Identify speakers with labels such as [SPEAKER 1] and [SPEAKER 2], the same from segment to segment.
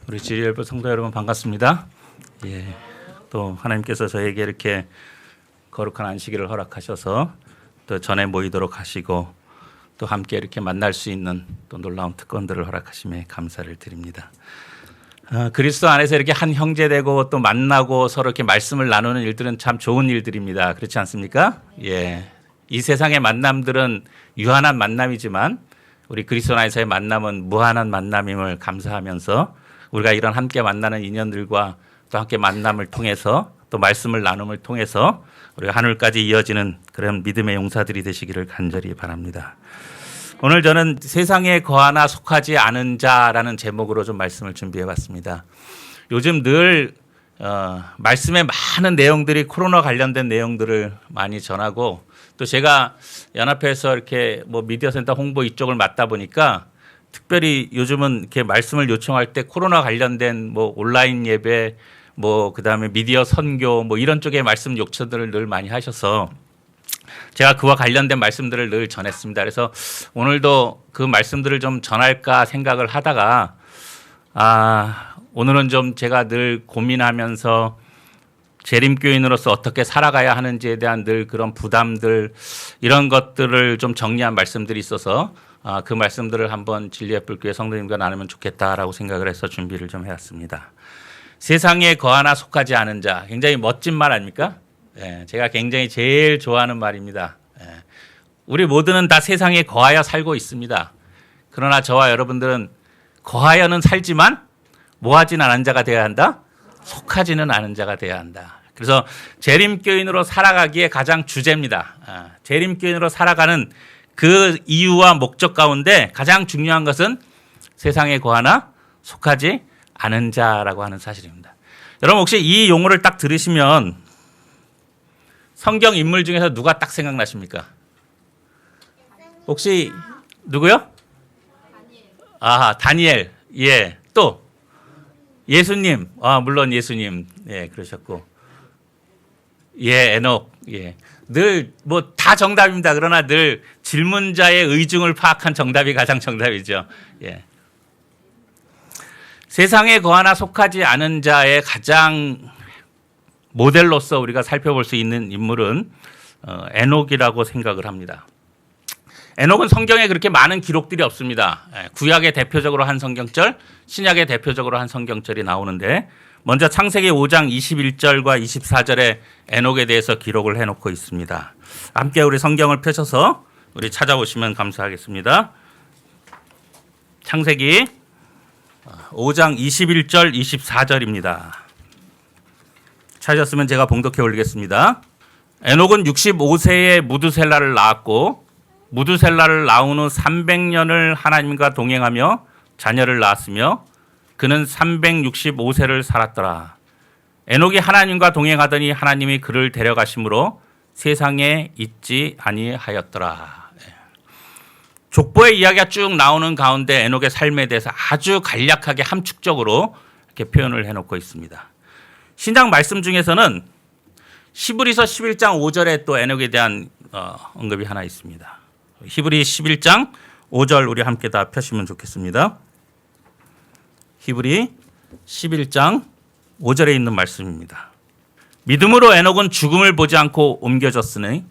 [SPEAKER 1] 우리 지리엘부 성도 여러분 반갑습니다. 또 하나님께서 저에게 이렇게 거룩한 안식일을 허락하셔서 또 전에 모이도록 하시고 또 함께 이렇게 만날 수 있는 또 놀라운 특권들을 허락하심에 감사를 드립니다. 그리스도 안에서 이렇게 한 형제 되고 또 만나고 서로 이렇게 말씀을 나누는 일들은 참 좋은 일들입니다. 그렇지 않습니까? 이 세상의 만남들은 유한한 만남이지만 우리 그리스도 안에서의 만남은 무한한 만남임을 감사하면서 우리가 이런 함께 만나는 인연들과 또 함께 만남을 통해서 또 말씀을 나눔을 통해서 우리가 하늘까지 이어지는 그런 믿음의 용사들이 되시기를 간절히 바랍니다. 오늘 저는 세상에 거하나 속하지 않은 자라는 제목으로 좀 말씀을 준비해 봤습니다. 요즘 늘 말씀의 많은 내용들이 코로나 관련된 내용들을 많이 전하고 또 제가 연합회에서 이렇게 뭐 미디어 센터 홍보 이쪽을 맡다 보니까 특별히 요즘은 이렇게 말씀을 요청할 때 코로나 관련된 뭐 온라인 예배 뭐 그다음에 미디어 선교 뭐 이런 쪽의 말씀 요청들을 늘 많이 하셔서 제가 그와 관련된 말씀들을 늘 전했습니다. 그래서 오늘도 그 말씀들을 좀 전할까 생각을 하다가 오늘은 좀 제가 늘 고민하면서 재림교인으로서 어떻게 살아가야 하는지에 대한 늘 그런 부담들 이런 것들을 좀 정리한 말씀들이 있어서 그 말씀들을 한번 진리의 불교회 성도님과 나누면 좋겠다라고 생각을 해서 준비를 좀 해왔습니다. 세상에 거하나 속하지 않은 자, 굉장히 멋진 말 아닙니까? 제가 굉장히 제일 좋아하는 말입니다. 우리 모두는 다 세상에 거하여 살고 있습니다. 그러나 저와 여러분들은 거하여는 살지만 뭐하지는 않은 자가 되어야 한다? 속하지는 않은 자가 되어야 한다. 그래서 재림교인으로 살아가기에 가장 주제입니다. 재림교인으로 살아가는 그 이유와 목적 가운데 가장 중요한 것은 세상에 거하나 속하지 않은 자라고 하는 사실입니다. 여러분 혹시 이 용어를 딱 들으시면 성경 인물 중에서 누가 딱 생각나십니까? 혹시 누구요? 다니엘. 또 예수님. 물론 예수님. 그러셨고. 에녹. 늘 뭐 다 정답입니다. 그러나 늘 질문자의 의중을 파악한 정답이 가장 정답이죠. 세상에 거하나 속하지 않은 자의 가장 모델로서 우리가 살펴볼 수 있는 인물은 에녹이라고 생각을 합니다. 에녹은 성경에 그렇게 많은 기록들이 없습니다. 구약의 대표적으로 한 성경절, 신약의 대표적으로 한 성경절이 나오는데 먼저 창세기 5장 21절과 24절에 에녹에 대해서 기록을 해놓고 있습니다. 함께 우리 성경을 펴셔서 우리 찾아보시면 감사하겠습니다. 창세기 5장 21절 24절입니다. 찾으셨으면 제가 봉독해 올리겠습니다. 에녹은 65세에 무두셀라를 낳았고 무두셀라를 낳은 후 300년을 하나님과 동행하며 자녀를 낳았으며 그는 365세를 살았더라. 에녹이 하나님과 동행하더니 하나님이 그를 데려가심으로 세상에 있지 아니하였더라. 족보의 이야기가 쭉 나오는 가운데 에녹의 삶에 대해서 아주 간략하게 함축적으로 이렇게 표현을 해놓고 있습니다. 신약 말씀 중에서는 히브리서 11장 5절에 또 에녹에 대한 언급이 하나 있습니다. 히브리 11장 5절 우리 함께 다 펴시면 좋겠습니다. 히브리 11장 5절에 있는 말씀입니다. 믿음으로 에녹은 죽음을 보지 않고 옮겨졌으니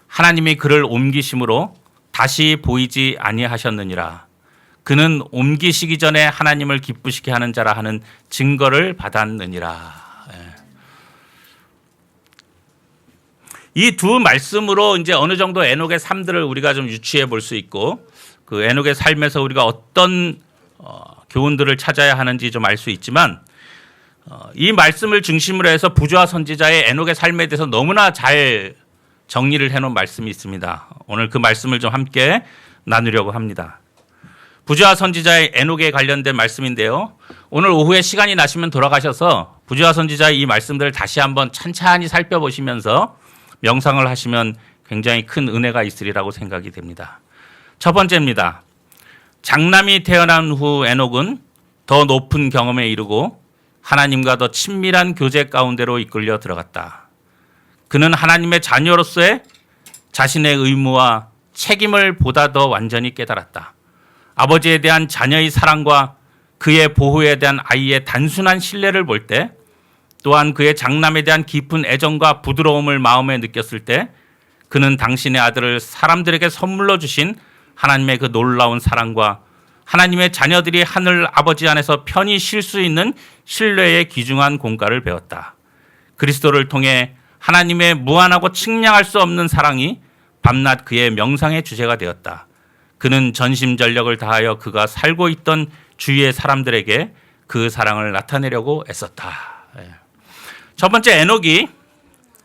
[SPEAKER 1] 하나님이 그를 옮기심으로 다시 보이지 아니하셨느니라. 그는 옮기시기 전에 하나님을 기쁘시게 하는 자라 하는 증거를 받았느니라. 이 두 말씀으로 이제 어느 정도 에녹의 삶들을 우리가 좀 유추해 볼 수 있고 그 에녹의 삶에서 우리가 어떤 교훈들을 찾아야 하는지 좀 알 수 있지만 이 말씀을 중심으로 해서 부조와 선지자의 에녹의 삶에 대해서 너무나 잘 정리를 해놓은 말씀이 있습니다. 오늘 그 말씀을 좀 함께 나누려고 합니다. 부조와 선지자의 에녹에 관련된 말씀인데요. 오늘 오후에 시간이 나시면 돌아가셔서 부조와 선지자의 이 말씀들을 다시 한번 찬찬히 살펴보시면서 명상을 하시면 굉장히 큰 은혜가 있으리라고 생각이 됩니다. 첫 번째입니다. 장남이 태어난 후 에녹은 더 높은 경험에 이르고 하나님과 더 친밀한 교제 가운데로 이끌려 들어갔다. 그는 하나님의 자녀로서의 자신의 의무와 책임을 보다 더 완전히 깨달았다. 아버지에 대한 자녀의 사랑과 그의 보호에 대한 아이의 단순한 신뢰를 볼 때, 또한 그의 장남에 대한 깊은 애정과 부드러움을 마음에 느꼈을 때, 그는 당신의 아들을 사람들에게 선물로 주신 하나님의 그 놀라운 사랑과 하나님의 자녀들이 하늘 아버지 안에서 편히 쉴 수 있는 신뢰의 귀중한 공과를 배웠다. 그리스도를 통해 하나님의 무한하고 측량할 수 없는 사랑이 밤낮 그의 명상의 주제가 되었다. 그는 전심전력을 다하여 그가 살고 있던 주위의 사람들에게 그 사랑을 나타내려고 애썼다. 첫 번째, 에녹이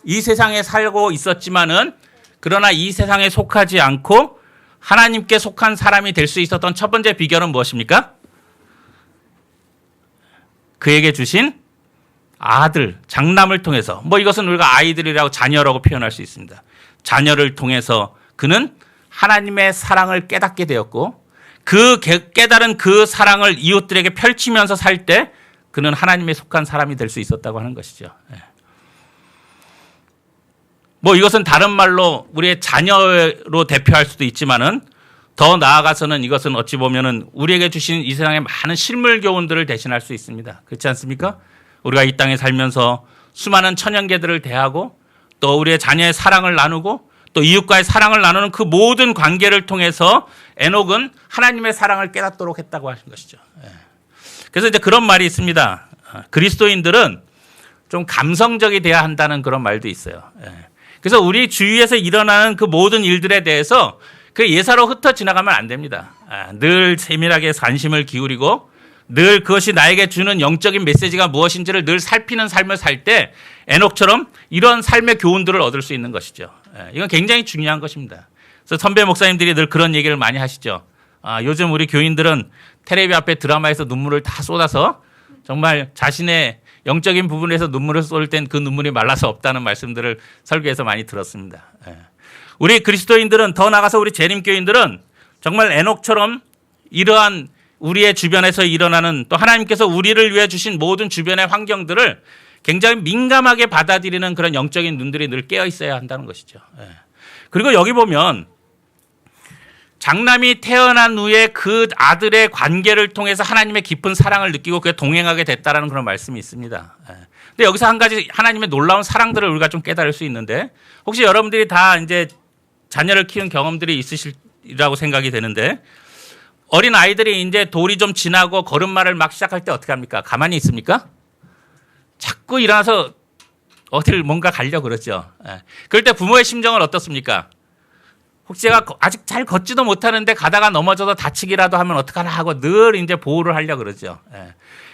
[SPEAKER 1] 이 세상에 살고 있었지만은 그러나 이 세상에 속하지 않고 하나님께 속한 사람이 될 수 있었던 첫 번째 비결은 무엇입니까? 그에게 주신 아들, 장남을 통해서, 이것은 우리가 아이들이라고 자녀라고 표현할 수 있습니다. 자녀를 통해서 그는 하나님의 사랑을 깨닫게 되었고, 그 깨달은 그 사랑을 이웃들에게 펼치면서 살 때 그는 하나님에 속한 사람이 될 수 있었다고 하는 것이죠. 이것은 다른 말로 우리의 자녀로 대표할 수도 있지만은 더 나아가서는 이것은 어찌 보면은 우리에게 주신 이 세상의 많은 실물 교훈들을 대신할 수 있습니다. 그렇지 않습니까? 우리가 이 땅에 살면서 수많은 천연계들을 대하고 또 우리의 자녀의 사랑을 나누고 또 이웃과의 사랑을 나누는 그 모든 관계를 통해서 에녹은 하나님의 사랑을 깨닫도록 했다고 하신 것이죠. 그래서 이제 그런 말이 있습니다. 그리스도인들은 좀 감성적이 돼야 한다는 그런 말도 있어요. 그래서 우리 주위에서 일어나는 그 모든 일들에 대해서 그 예사로 흩어 지나가면 안 됩니다. 늘 세밀하게 관심을 기울이고 늘 그것이 나에게 주는 영적인 메시지가 무엇인지를 늘 살피는 삶을 살 때 에녹처럼 이런 삶의 교훈들을 얻을 수 있는 것이죠. 이건 굉장히 중요한 것입니다. 그래서 선배 목사님들이 늘 그런 얘기를 많이 하시죠. 요즘 우리 교인들은 텔레비 앞에 드라마에서 눈물을 다 쏟아서 정말 자신의 영적인 부분에서 눈물을 쏟을 땐 그 눈물이 말라서 없다는 말씀들을 설교에서 많이 들었습니다. 우리 그리스도인들은 더 나아가서 우리 재림교인들은 정말 에녹처럼 이러한 우리의 주변에서 일어나는 또 하나님께서 우리를 위해 주신 모든 주변의 환경들을 굉장히 민감하게 받아들이는 그런 영적인 눈들이 늘 깨어 있어야 한다는 것이죠. 그리고 여기 보면 장남이 태어난 후에 그 아들의 관계를 통해서 하나님의 깊은 사랑을 느끼고 그에 동행하게 됐다라는 그런 말씀이 있습니다. 근데 여기서 한 가지 하나님의 놀라운 사랑들을 우리가 좀 깨달을 수 있는데, 혹시 여러분들이 다 이제 자녀를 키운 경험들이 있으시리라고 생각이 되는데, 어린 아이들이 이제 돌이 좀 지나고 걸음마를 막 시작할 때 어떻게 합니까? 가만히 있습니까? 자꾸 일어나서 어디를 뭔가 가려고 그러죠. 그럴 때 부모의 심정은 어떻습니까? 혹시 제가 아직 잘 걷지도 못하는데 가다가 넘어져서 다치기라도 하면 어떡하나 하고 늘 이제 보호를 하려고 그러죠.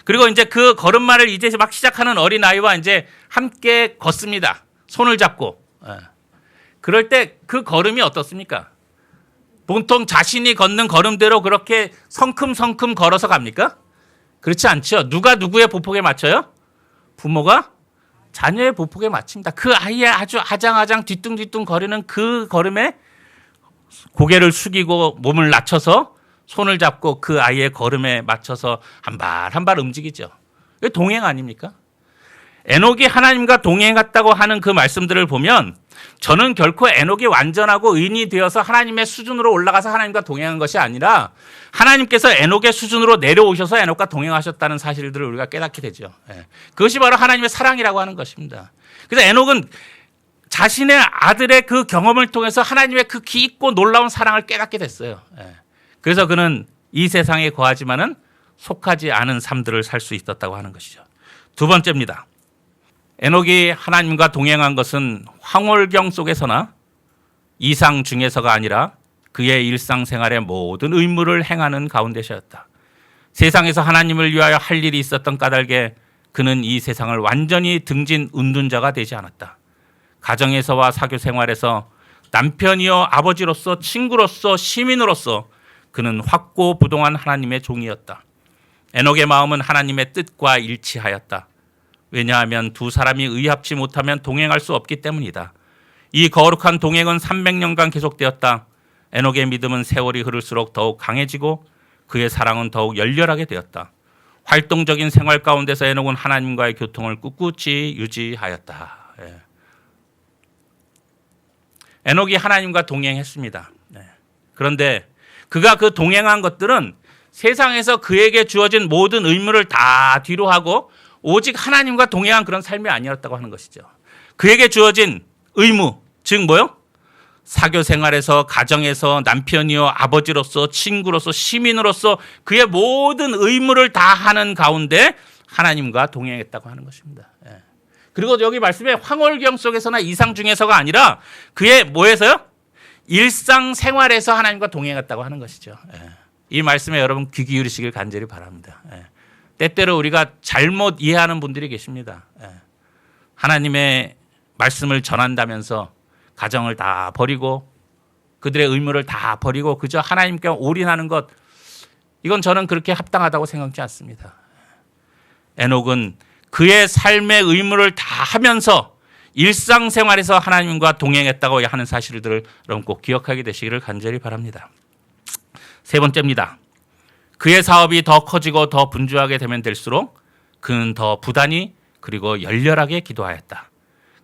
[SPEAKER 1] 그리고 이제 그 걸음마를 이제 막 시작하는 어린 아이와 이제 함께 걷습니다. 손을 잡고. 그럴 때 그 걸음이 어떻습니까? 보통 자신이 걷는 걸음대로 그렇게 성큼성큼 걸어서 갑니까? 그렇지 않죠. 누가 누구의 보폭에 맞춰요? 부모가 자녀의 보폭에 맞춥니다. 그 아이의 아주 아장아장 뒤뚱뒤뚱 거리는 그 걸음에 고개를 숙이고 몸을 낮춰서 손을 잡고 그 아이의 걸음에 맞춰서 한 발 한 발 움직이죠. 이게 동행 아닙니까? 에녹이 하나님과 동행했다고 하는 그 말씀들을 보면 저는 결코 에녹이 완전하고 의인이 되어서 하나님의 수준으로 올라가서 하나님과 동행한 것이 아니라 하나님께서 에녹의 수준으로 내려오셔서 에녹과 동행하셨다는 사실들을 우리가 깨닫게 되죠. 그것이 바로 하나님의 사랑이라고 하는 것입니다. 그래서 에녹은 자신의 아들의 그 경험을 통해서 하나님의 그 깊고 놀라운 사랑을 깨닫게 됐어요. 그래서 그는 이 세상에 거하지만은 속하지 않은 삶들을 살 수 있었다고 하는 것이죠. 두 번째입니다. 에녹이 하나님과 동행한 것은 황홀경 속에서나 이상 중에서가 아니라 그의 일상생활의 모든 의무를 행하는 가운데서였다. 세상에서 하나님을 위하여 할 일이 있었던 까닭에 그는 이 세상을 완전히 등진 운둔자가 되지 않았다. 가정에서와 사교 생활에서 남편이요 아버지로서 친구로서 시민으로서 그는 확고부동한 하나님의 종이었다. 에녹의 마음은 하나님의 뜻과 일치하였다. 왜냐하면 두 사람이 의합치 못하면 동행할 수 없기 때문이다. 이 거룩한 동행은 300년간 계속되었다. 에녹의 믿음은 세월이 흐를수록 더욱 강해지고 그의 사랑은 더욱 열렬하게 되었다. 활동적인 생활 가운데서 에녹은 하나님과의 교통을 꿋꿋이 유지하였다. 에녹이 하나님과 동행했습니다. 그런데 그가 그 동행한 것들은 세상에서 그에게 주어진 모든 의무를 다 뒤로 하고 오직 하나님과 동행한 그런 삶이 아니었다고 하는 것이죠. 그에게 주어진 의무, 즉 뭐요? 사교 생활에서, 가정에서, 남편이요, 아버지로서, 친구로서, 시민으로서 그의 모든 의무를 다 하는 가운데 하나님과 동행했다고 하는 것입니다. 예. 그리고 여기 말씀에 황홀경 속에서나 이상 중에서가 아니라 그의 뭐에서요? 일상생활에서 하나님과 동행했다고 하는 것이죠. 예. 이 말씀에 여러분 귀 기울이시길 간절히 바랍니다. 예. 때때로 우리가 잘못 이해하는 분들이 계십니다. 예. 하나님의 말씀을 전한다면서 가정을 다 버리고 그들의 의무를 다 버리고 그저 하나님께 올인하는 것, 이건 저는 그렇게 합당하다고 생각지 않습니다. 에녹은 그의 삶의 의무를 다 하면서 일상생활에서 하나님과 동행했다고 하는 사실들을 여러분 꼭 기억하게 되시기를 간절히 바랍니다. 세 번째입니다. 그의 사업이 더 커지고 더 분주하게 되면 될수록 그는 더 부단히 그리고 열렬하게 기도하였다.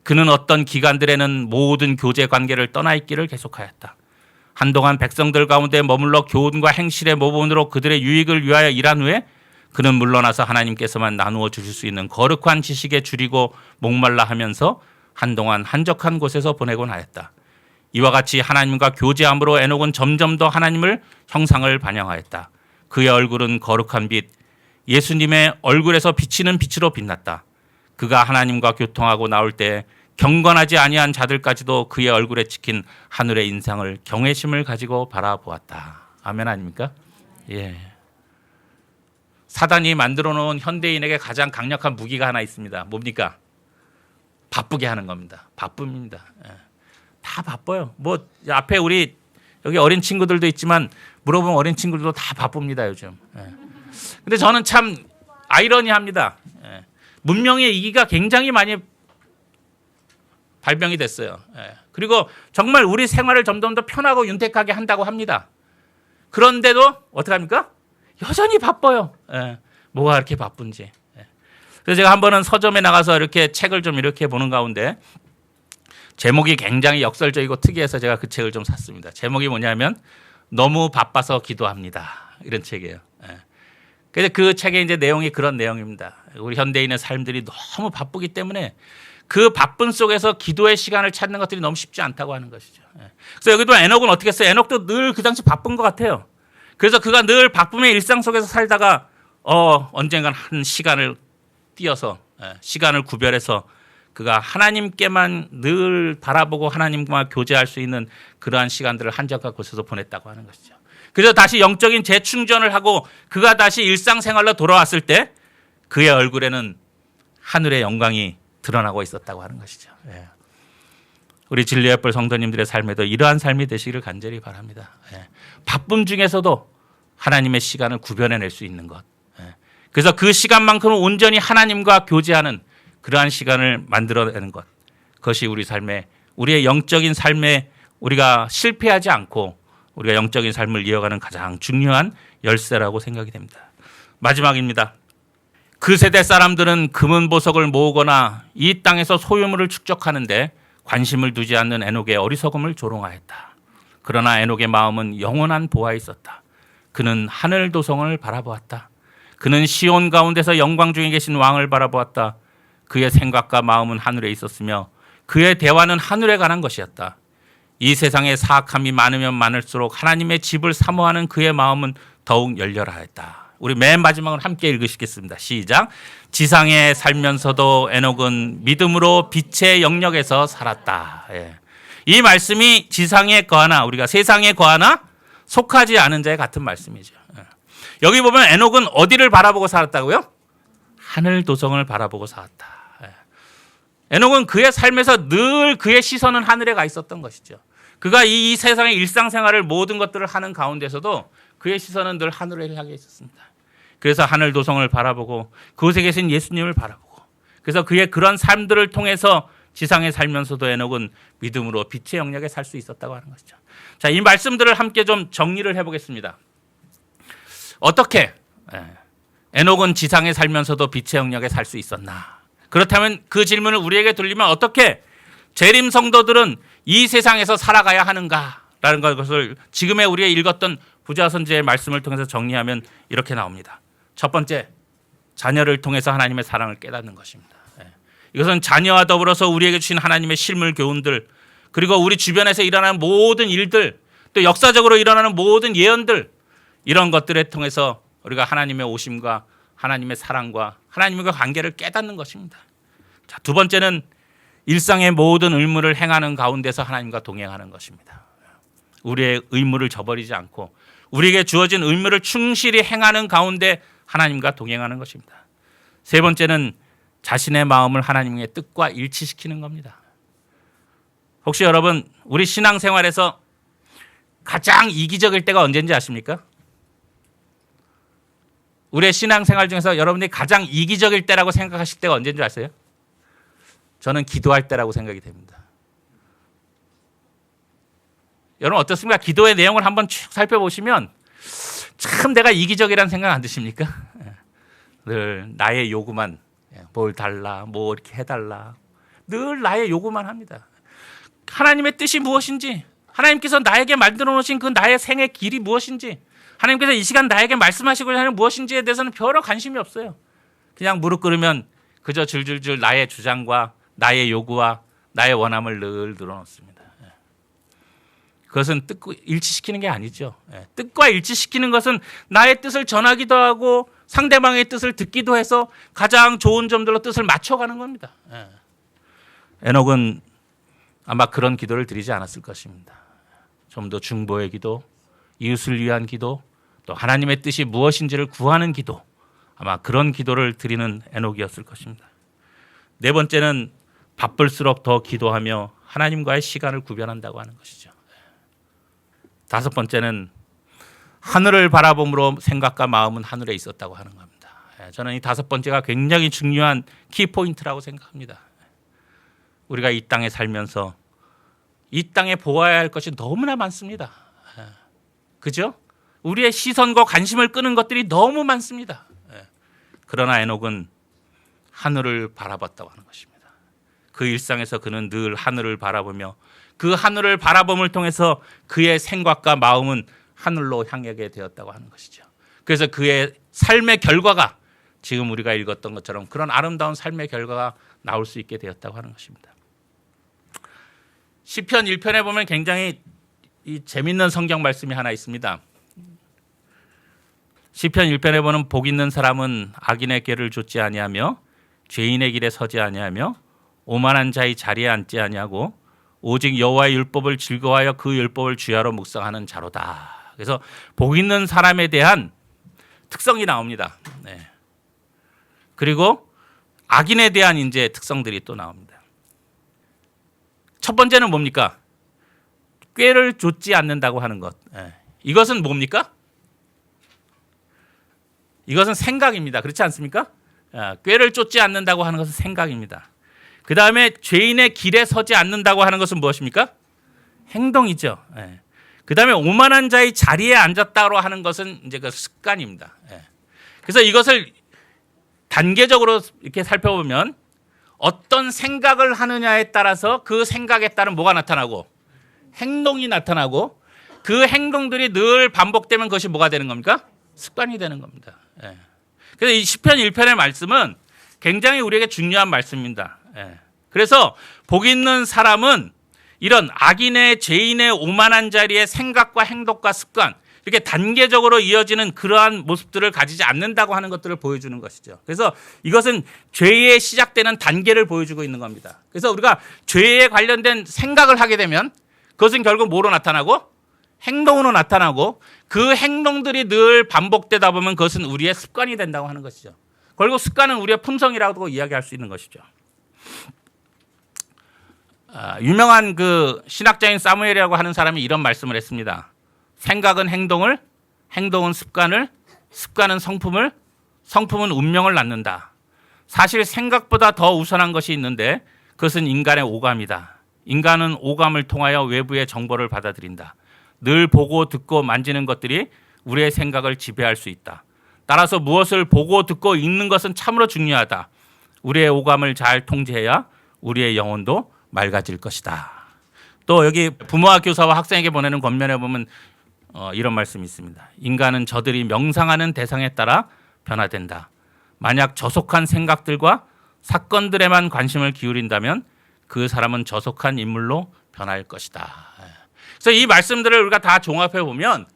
[SPEAKER 1] 그는 어떤 기간들에는 모든 교제 관계를 떠나 있기를 계속하였다. 한동안 백성들 가운데 머물러 교훈과 행실의 모본으로 그들의 유익을 위하여 일한 후에 그는 물러나서 하나님께서만 나누어 주실 수 있는 거룩한 지식에 줄이고 목말라 하면서 한동안 한적한 곳에서 보내곤 하였다. 이와 같이 하나님과 교제함으로 에녹은 점점 더 하나님을 형상을 반영하였다. 그의 얼굴은 거룩한 빛, 예수님의 얼굴에서 비치는 빛으로 빛났다. 그가 하나님과 교통하고 나올 때 경건하지 아니한 자들까지도 그의 얼굴에 찍힌 하늘의 인상을 경외심을 가지고 바라보았다. 아멘 아닙니까? 예. 사단이 만들어 놓은 현대인에게 가장 강력한 무기가 하나 있습니다. 뭡니까? 바쁘게 하는 겁니다. 바쁩니다. 예. 다 바빠요. 뭐 앞에 우리 여기 어린 친구들도 있지만 물어보면 어린 친구들도 다 바쁩니다 요즘. 예. 근데 저는 참 아이러니합니다. 예. 문명의 이기가 굉장히 많이 발명이 됐어요. 예. 그리고 정말 우리 생활을 점점 더 편하고 윤택하게 한다고 합니다. 그런데도 어떻게 합니까? 여전히 바빠요. 예. 뭐가 그렇게 바쁜지. 예. 그래서 제가 한 번은 서점에 나가서 이렇게 책을 좀 이렇게 보는 가운데 제목이 굉장히 역설적이고 특이해서 제가 그 책을 좀 샀습니다. 제목이 뭐냐면 너무 바빠서 기도합니다. 이런 책이에요. 예. 그래서 그 책의 이제 내용이 그런 내용입니다. 우리 현대인의 삶들이 너무 바쁘기 때문에 그 바쁜 속에서 기도의 시간을 찾는 것들이 너무 쉽지 않다고 하는 것이죠. 예. 그래서 여기도 에녹은 어떻게 했어요? 에녹도 늘 그 당시 바쁜 것 같아요. 그래서 그가 늘 바쁨의 일상 속에서 살다가 언젠간 한 시간을 띄어서 시간을 구별해서 그가 하나님께만 늘 바라보고 하나님과 교제할 수 있는 그러한 시간들을 한적한 곳에서 보냈다고 하는 것이죠. 그래서 다시 영적인 재충전을 하고 그가 다시 일상생활로 돌아왔을 때 그의 얼굴에는 하늘의 영광이 드러나고 있었다고 하는 것이죠. 예. 우리 진리의 뿔 성도님들의 삶에도 이러한 삶이 되시기를 간절히 바랍니다. 예. 바쁨 중에서도 하나님의 시간을 구별해낼 수 있는 것. 예. 그래서 그 시간만큼은 온전히 하나님과 교제하는 그러한 시간을 만들어내는 것. 그것이 우리 삶에, 우리의 영적인 삶에 우리가 실패하지 않고 우리가 영적인 삶을 이어가는 가장 중요한 열쇠라고 생각이 됩니다. 마지막입니다. 그 세대 사람들은 금은 보석을 모으거나 이 땅에서 소유물을 축적하는데 관심을 두지 않는 에녹의 어리석음을 조롱하였다. 그러나 에녹의 마음은 영원한 보화에 있었다. 그는 하늘 도성을 바라보았다. 그는 시온 가운데서 영광 중에 계신 왕을 바라보았다. 그의 생각과 마음은 하늘에 있었으며 그의 대화는 하늘에 관한 것이었다. 이 세상에 사악함이 많으면 많을수록 하나님의 집을 사모하는 그의 마음은 더욱 열렬하였다. 우리 맨 마지막으로 함께 읽으시겠습니다. 시작. 지상에 살면서도 에녹은 믿음으로 빛의 영역에서 살았다. 예. 이 말씀이 지상에 거하나 우리가 세상에 거하나 속하지 않은 자의 같은 말씀이죠. 예. 여기 보면 에녹은 어디를 바라보고 살았다고요? 하늘 도성을 바라보고 살았다. 예. 에녹은 그의 삶에서 늘 그의 시선은 하늘에 가 있었던 것이죠. 그가 이 세상의 일상생활을 모든 것들을 하는 가운데서도 그의 시선은 늘 하늘을 향해 있었습니다. 그래서 하늘 도성을 바라보고 그곳에 계신 예수님을 바라보고 그래서 그의 그런 삶들을 통해서 지상에 살면서도 에녹은 믿음으로 빛의 영역에 살 수 있었다고 하는 것이죠. 자, 이 말씀들을 함께 좀 정리를 해보겠습니다. 어떻게 에녹은 지상에 살면서도 빛의 영역에 살 수 있었나? 그렇다면 그 질문을 우리에게 돌리면 어떻게 재림 성도들은 이 세상에서 살아가야 하는가라는 것을 지금의 우리가 읽었던 부자 선지의 말씀을 통해서 정리하면 이렇게 나옵니다. 첫 번째, 자녀를 통해서 하나님의 사랑을 깨닫는 것입니다. 이것은 자녀와 더불어서 우리에게 주신 하나님의 실물 교훈들, 그리고 우리 주변에서 일어나는 모든 일들, 또 역사적으로 일어나는 모든 예언들, 이런 것들을 통해서 우리가 하나님의 오심과 하나님의 사랑과 하나님과 관계를 깨닫는 것입니다. 자, 두 번째는 일상의 모든 의무를 행하는 가운데서 하나님과 동행하는 것입니다. 우리의 의무를 저버리지 않고 우리에게 주어진 의무를 충실히 행하는 가운데 하나님과 동행하는 것입니다. 세 번째는 자신의 마음을 하나님의 뜻과 일치시키는 겁니다. 혹시 여러분 우리 신앙생활에서 가장 이기적일 때가 언제인지 아십니까? 우리의 신앙생활 중에서 여러분들이 가장 이기적일 때라고 생각하실 때가 언제인지 아세요? 저는 기도할 때라고 생각이 됩니다. 여러분 어떻습니까? 기도의 내용을 한번 쭉 살펴보시면 참 내가 이기적이라는 생각 안 드십니까? 늘 나의 요구만, 뭘 달라, 뭐 이렇게 해달라, 늘 나의 요구만 합니다. 하나님의 뜻이 무엇인지, 하나님께서 나에게 만들어 놓으신 그 나의 생의 길이 무엇인지, 하나님께서 이 시간 나에게 말씀하시고자 하는 무엇인지에 대해서는 별로 관심이 없어요. 그냥 무릎 꿇으면 그저 줄줄줄 나의 주장과 나의 요구와 나의 원함을 늘 늘어놓습니다. 그것은 뜻과 일치시키는 게 아니죠. 뜻과 일치시키는 것은 나의 뜻을 전하기도 하고 상대방의 뜻을 듣기도 해서 가장 좋은 점들로 뜻을 맞춰가는 겁니다. 에녹은 아마 그런 기도를 드리지 않았을 것입니다. 좀 더 중보의 기도, 이웃을 위한 기도, 또 하나님의 뜻이 무엇인지를 구하는 기도, 아마 그런 기도를 드리는 에녹이었을 것입니다. 네 번째는 바쁠수록 더 기도하며 하나님과의 시간을 구별한다고 하는 것이죠. 다섯 번째는 하늘을 바라봄으로 생각과 마음은 하늘에 있었다고 하는 겁니다. 저는 이 다섯 번째가 굉장히 중요한 키포인트라고 생각합니다. 우리가 이 땅에 살면서 이 땅에 보아야 할 것이 너무나 많습니다. 그죠? 우리의 시선과 관심을 끄는 것들이 너무 많습니다. 그러나 에녹은 하늘을 바라봤다고 하는 것입니다. 그 일상에서 그는 늘 하늘을 바라보며 그 하늘을 바라봄을 통해서 그의 생각과 마음은 하늘로 향하게 되었다고 하는 것이죠. 그래서 그의 삶의 결과가 지금 우리가 읽었던 것처럼 그런 아름다운 삶의 결과가 나올 수 있게 되었다고 하는 것입니다. 시편 1편에 보면 굉장히 재밌는 성경 말씀이 하나 있습니다. 시편 1편에 보면 복 있는 사람은 악인의 길을 좇지 아니하며 죄인의 길에 서지 아니하며 오만한 자의 자리에 앉지 아니하고 오직 여호와의 율법을 즐거워하여 그 율법을 주야로 묵상하는 자로다. 그래서 복 있는 사람에 대한 특성이 나옵니다. 그리고 악인에 대한 이제 특성들이 또 나옵니다. 첫 번째는 뭡니까? 꾀를 좇지 않는다고 하는 것. 이것은 뭡니까? 이것은 생각입니다. 그렇지 않습니까? 꾀를 쫓지 않는다고 하는 것은 생각입니다. 그 다음에 죄인의 길에 서지 않는다고 하는 것은 무엇입니까? 행동이죠. 그 다음에 오만한 자의 자리에 앉았다고 하는 것은 이제 그 습관입니다. 그래서 이것을 단계적으로 이렇게 살펴보면 어떤 생각을 하느냐에 따라서 그 생각에 따른 뭐가 나타나고 행동이 나타나고 그 행동들이 늘 반복되면 그것이 뭐가 되는 겁니까? 습관이 되는 겁니다. 그래서 이 시편 1편의 말씀은 굉장히 우리에게 중요한 말씀입니다. 그래서 복 있는 사람은 이런 악인의 죄인의 오만한 자리의 생각과 행동과 습관 이렇게 단계적으로 이어지는 그러한 모습들을 가지지 않는다고 하는 것들을 보여주는 것이죠. 그래서 이것은 죄에 시작되는 단계를 보여주고 있는 겁니다. 그래서 우리가 죄에 관련된 생각을 하게 되면 그것은 결국 뭐로 나타나고 행동으로 나타나고 그 행동들이 늘 반복되다 보면 그것은 우리의 습관이 된다고 하는 것이죠. 결국 습관은 우리의 품성이라고 이야기할 수 있는 것이죠. 유명한 그 신학자인 사무엘이라고 하는 사람이 이런 말씀을 했습니다. 생각은 행동을, 행동은 습관을, 습관은 성품을, 성품은 운명을 낳는다. 사실 생각보다 더 우선한 것이 있는데 그것은 인간의 오감이다. 인간은 오감을 통하여 외부의 정보를 받아들인다. 늘 보고 듣고 만지는 것들이 우리의 생각을 지배할 수 있다. 따라서 무엇을 보고 듣고 읽는 것은 참으로 중요하다. 우리의 오감을 잘 통제해야 우리의 영혼도 맑아질 것이다. 또 여기 부모와 교사와 학생에게 보내는 권면에 보면 이런 말씀이 있습니다. 인간은 저들이 명상하는 대상에 따라 변화된다. 만약 저속한 생각들과 사건들에만 관심을 기울인다면 그 사람은 저속한 인물로 변할 것이다. 그래서 이 말씀들을 우리가 다 종합해 보면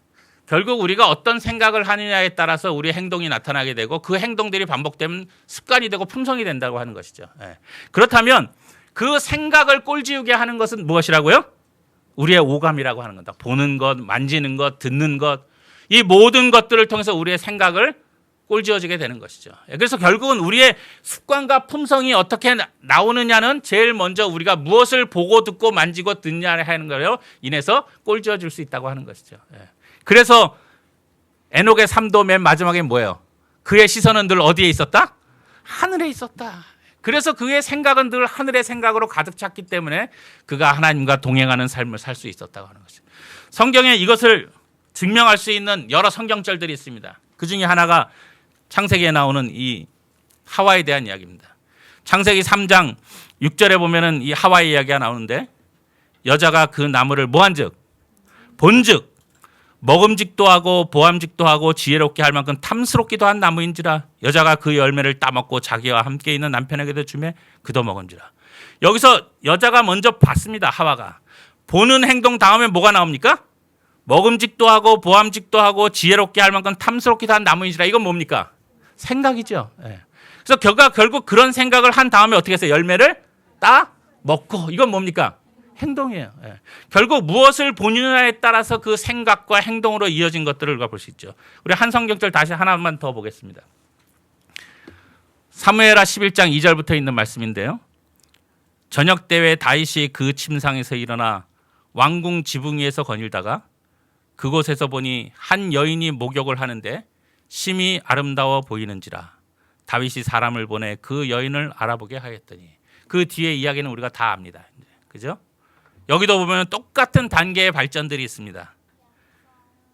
[SPEAKER 1] 결국 우리가 어떤 생각을 하느냐에 따라서 우리의 행동이 나타나게 되고 그 행동들이 반복되면 습관이 되고 품성이 된다고 하는 것이죠. 그렇다면 그 생각을 꼴지우게 하는 것은 무엇이라고요? 우리의 오감이라고 하는 거다. 보는 것, 만지는 것, 듣는 것, 이 모든 것들을 통해서 우리의 생각을 꼴지어지게 되는 것이죠. 그래서 결국은 우리의 습관과 품성이 어떻게 나오느냐는 제일 먼저 우리가 무엇을 보고 듣고 만지고 듣냐 하는 거로 인해서 꼴지어질 수 있다고 하는 것이죠. 그래서 에녹의 삶도 맨 마지막에 뭐예요? 그의 시선은 늘 어디에 있었다? 하늘에 있었다. 그래서 그의 생각은 늘 하늘의 생각으로 가득 찼기 때문에 그가 하나님과 동행하는 삶을 살 수 있었다고 하는 것이죠. 성경에 이것을 증명할 수 있는 여러 성경절들이 있습니다. 그 중에 하나가 창세기에 나오는 이 하와에 대한 이야기입니다. 창세기 3장 6절에 보면은 이 하와의 이야기가 나오는데 여자가 그 나무를 뭐한즉 본즉 먹음직도 하고 보암직도 하고 지혜롭게 할 만큼 탐스럽기도 한 나무인지라 여자가 그 열매를 따먹고 자기와 함께 있는 남편에게도 주매 그도 먹은지라. 여기서 여자가 먼저 봤습니다. 하와가. 보는 행동 다음에 뭐가 나옵니까? 먹음직도 하고 보암직도 하고 지혜롭게 할 만큼 탐스럽기도 한 나무인지라. 이건 뭡니까? 생각이죠. 그래서 그가 결국 그런 생각을 한 다음에 어떻게 해서 열매를 따 먹고, 이건 뭡니까? 행동이에요. 결국 무엇을 보느냐에 따라서 그 생각과 행동으로 이어진 것들을 우리가 볼 수 있죠. 우리 한 성경절 다시 하나만 더 보겠습니다. 사무엘하 11장 2절부터 있는 말씀인데요. 저녁 때에 다윗이 그 침상에서 일어나 왕궁 지붕 위에서 거닐다가 그곳에서 보니 한 여인이 목욕을 하는데 심히 아름다워 보이는지라 다윗이 사람을 보내 그 여인을 알아보게 하였더니, 그 뒤에 이야기는 우리가 다 압니다. 그죠? 여기도 보면 똑같은 단계의 발전들이 있습니다.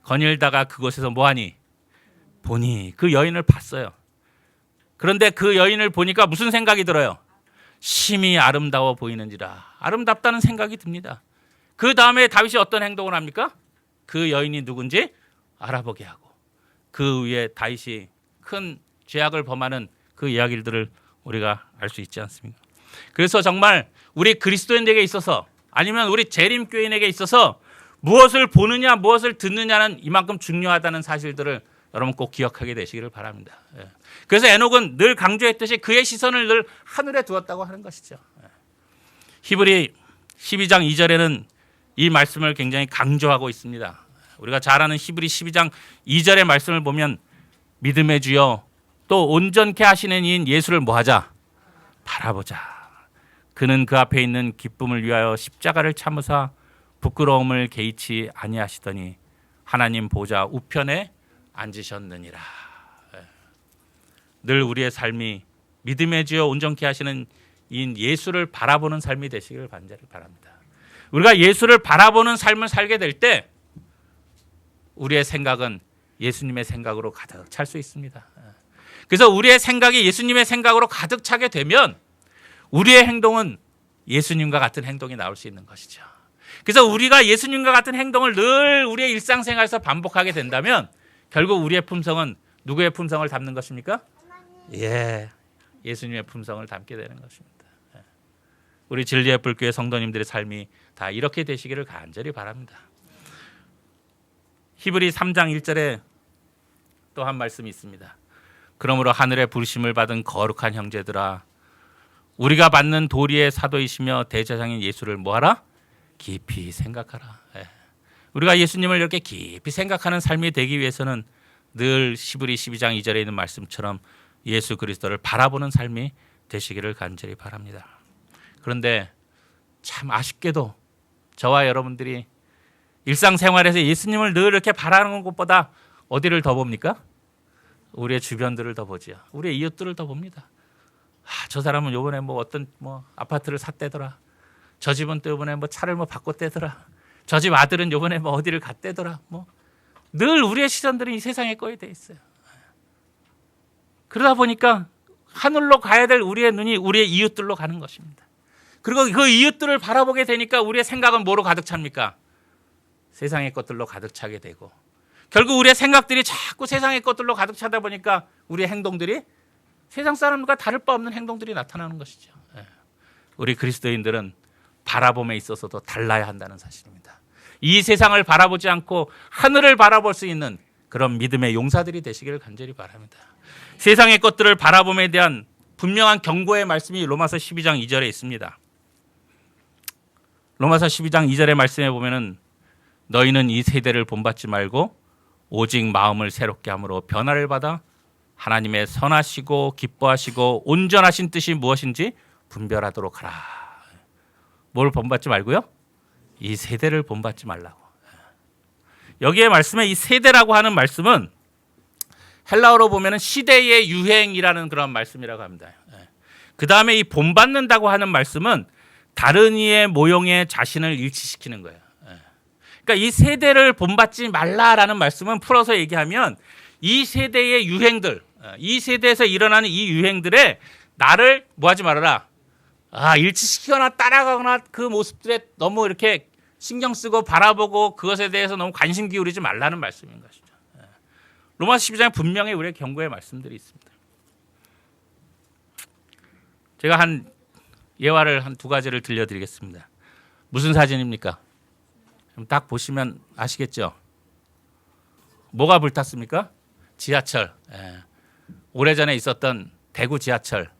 [SPEAKER 1] 거닐다가 그곳에서 뭐하니? 보니, 그 여인을 봤어요. 그런데 그 여인을 보니까 무슨 생각이 들어요? 심히 아름다워 보이는지라, 아름답다는 생각이 듭니다. 그 다음에 다윗이 어떤 행동을 합니까? 그 여인이 누군지 알아보게 하고, 그 위에 다윗이 큰 죄악을 범하는 그 이야기들을 우리가 알 수 있지 않습니까? 그래서 정말 우리 그리스도인에게 있어서, 아니면 우리 재림교인에게 있어서 무엇을 보느냐 무엇을 듣느냐는 이만큼 중요하다는 사실들을 여러분 꼭 기억하게 되시기를 바랍니다. 그래서 에녹은 늘 강조했듯이 그의 시선을 늘 하늘에 두었다고 하는 것이죠. 히브리 12장 2절에는 이 말씀을 굉장히 강조하고 있습니다. 우리가 잘 아는 히브리 12장 2절의 말씀을 보면 믿음의 주여 또 온전케 하시는 이인 예수를 뭐하자? 바라보자. 그는 그 앞에 있는 기쁨을 위하여 십자가를 참으사 부끄러움을 개의치 아니하시더니 하나님 보좌 우편에 앉으셨느니라. 늘 우리의 삶이 믿음의 주여 온전케 하시는 이인 예수를 바라보는 삶이 되시기를 간절히 바랍니다. 우리가 예수를 바라보는 삶을 살게 될 때 우리의 생각은 예수님의 생각으로 가득 찰 수 있습니다. 그래서 우리의 생각이 예수님의 생각으로 가득 차게 되면 우리의 행동은 예수님과 같은 행동이 나올 수 있는 것이죠. 그래서 우리가 예수님과 같은 행동을 늘 우리의 일상생활에서 반복하게 된다면 결국 우리의 품성은 누구의 품성을 담는 것입니까? 예수님의 품성을 담게 되는 것입니다. 우리 진리의 불교의 성도님들의 삶이 다 이렇게 되시기를 간절히 바랍니다. 히브리 3장 1절에 또 한 말씀이 있습니다. 그러므로 하늘의 부르심을 받은 거룩한 형제들아, 우리가 받는 도리의 사도이시며 대제사장인 예수를 뭐하라? 깊이 생각하라. 우리가 예수님을 이렇게 깊이 생각하는 삶이 되기 위해서는 늘 히브리 12장 2절에 있는 말씀처럼 예수 그리스도를 바라보는 삶이 되시기를 간절히 바랍니다. 그런데 참 아쉽게도 저와 여러분들이 일상생활에서 예수님을 늘 이렇게 바라는 것보다 어디를 더 봅니까? 우리의 주변들을 더 보죠. 우리의 이웃들을 더 봅니다. 저 사람은 요번에 어떤 아파트를 샀대더라. 저 집은 또 요번에 차를 바꿨대더라. 저 집 아들은 요번에 어디를 갔대더라. 늘 우리의 시선들은 이 세상에 꺼여 돼 있어요. 그러다 보니까 하늘로 가야 될 우리의 눈이 우리의 이웃들로 가는 것입니다. 그리고 그 이웃들을 바라보게 되니까 우리의 생각은 뭐로 가득 찹니까? 세상의 것들로 가득 차게 되고 결국 우리의 생각들이 자꾸 세상의 것들로 가득 차다 보니까 우리의 행동들이 세상 사람과 다를 바 없는 행동들이 나타나는 것이죠. 우리 그리스도인들은 바라봄에 있어서도 달라야 한다는 사실입니다. 이 세상을 바라보지 않고 하늘을 바라볼 수 있는 그런 믿음의 용사들이 되시기를 간절히 바랍니다. 세상의 것들을 바라봄에 대한 분명한 경고의 말씀이 로마서 12장 2절에 있습니다. 로마서 12장 2절의 말씀에 보면은 너희는 이 세대를 본받지 말고 오직 마음을 새롭게 함으로 변화를 받아 하나님의 선하시고 기뻐하시고 온전하신 뜻이 무엇인지 분별하도록 하라. 뭘 본받지 말고요? 이 세대를 본받지 말라고. 여기에 말씀에 이 세대라고 하는 말씀은 헬라어로 보면은 시대의 유행이라는 그런 말씀이라고 합니다. 그 다음에 이 본받는다고 하는 말씀은 다른 이의 모형에 자신을 일치시키는 거예요. 그러니까 이 세대를 본받지 말라라는 말씀은 풀어서 얘기하면 이 세대의 유행들, 이 세대에서 일어나는 이 유행들에 나를 뭐하지 말아라. 일치시키거나 따라가거나 그 모습들에 너무 이렇게 신경 쓰고 바라보고 그것에 대해서 너무 관심 기울이지 말라는 말씀인 것이죠. 로마서 12장에 분명히 우리의 경고의 말씀들이 있습니다. 제가 한 예화를 한 두 가지를 들려드리겠습니다. 무슨 사진입니까? 딱 보시면 아시겠죠? 뭐가 불탔습니까? 지하철. 오래전에 있었던 대구 지하철.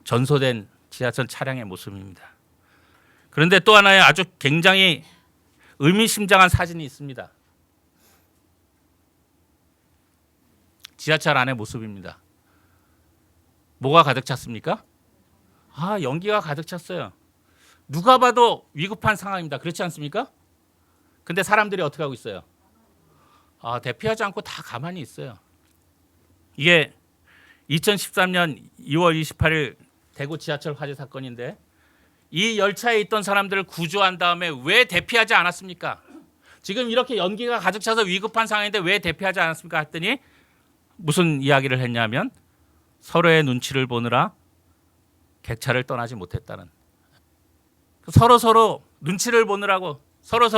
[SPEAKER 1] 전소된 지하철 차량의 모습입니다. 그런데 또 하나의 아주 굉장히 의미심장한 사진이 있습니다. 지하철 안의 모습입니다. 뭐가 가득 찼습니까? 연기가 가득 찼어요. 누가 봐도 위급한 상황입니다. 그렇지 않습니까? 근데 사람들이 어떻게 하고 있어요? 대피하지 않고 다 가만히 있어요. 이게 2013년 2월 28일 대구 지하철 화재 사건인데 이 열차에 있던 사람들을 구조한 다음에 왜 대피하지 않았습니까? 지금 이렇게 연기가 가득 차서 위급한 상황인데 왜 대피하지 않았습니까? 했더니 무슨 이야기를 했냐면 서로의 눈치를 보느라 객차를 떠나지 못했다는, 서로 눈치를 보느라고 서로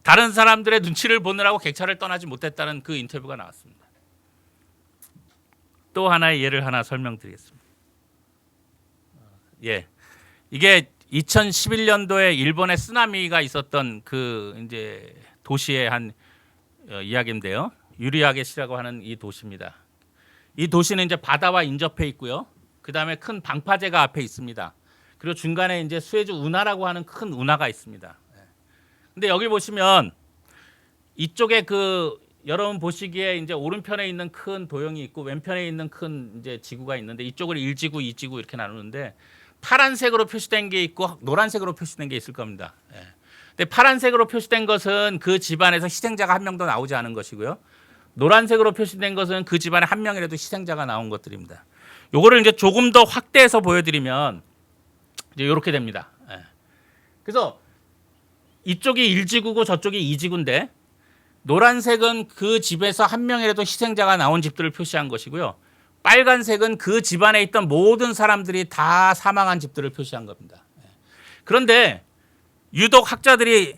[SPEAKER 1] 다른 사람들의 눈치를 보느라고 객차를 떠나지 못했다는 그 인터뷰가 나왔습니다. 또 하나의 예를 하나 설명드리겠습니다. 이게 2011년도에 일본에 쓰나미가 있었던 그 이제 도시의 한 이야기인데요. 유리아게시라고 하는 이 도시입니다. 이 도시는 이제 바다와 인접해 있고요. 그 다음에 큰 방파제가 앞에 있습니다. 그리고 중간에 이제 수에즈 운하라고 하는 큰 운하가 있습니다. 근데 여기 보시면 이쪽에 그 여러분 보시기에 이제 오른편에 있는 큰 도형이 있고 왼편에 있는 큰 이제 지구가 있는데 이쪽을 1지구, 2지구 이렇게 나누는데 파란색으로 표시된 게 있고 노란색으로 표시된 게 있을 겁니다. 근데 파란색으로 표시된 것은 그 집안에서 희생자가 한 명도 나오지 않은 것이고요. 노란색으로 표시된 것은 그 집안에 한 명이라도 희생자가 나온 것들입니다. 요거를 이제 조금 더 확대해서 보여드리면 이제 이렇게 됩니다. 그래서 이쪽이 1지구고 저쪽이 2지구인데 노란색은 그 집에서 한 명이라도 희생자가 나온 집들을 표시한 것이고요. 빨간색은 그 집안에 있던 모든 사람들이 다 사망한 집들을 표시한 겁니다. 그런데 유독 학자들이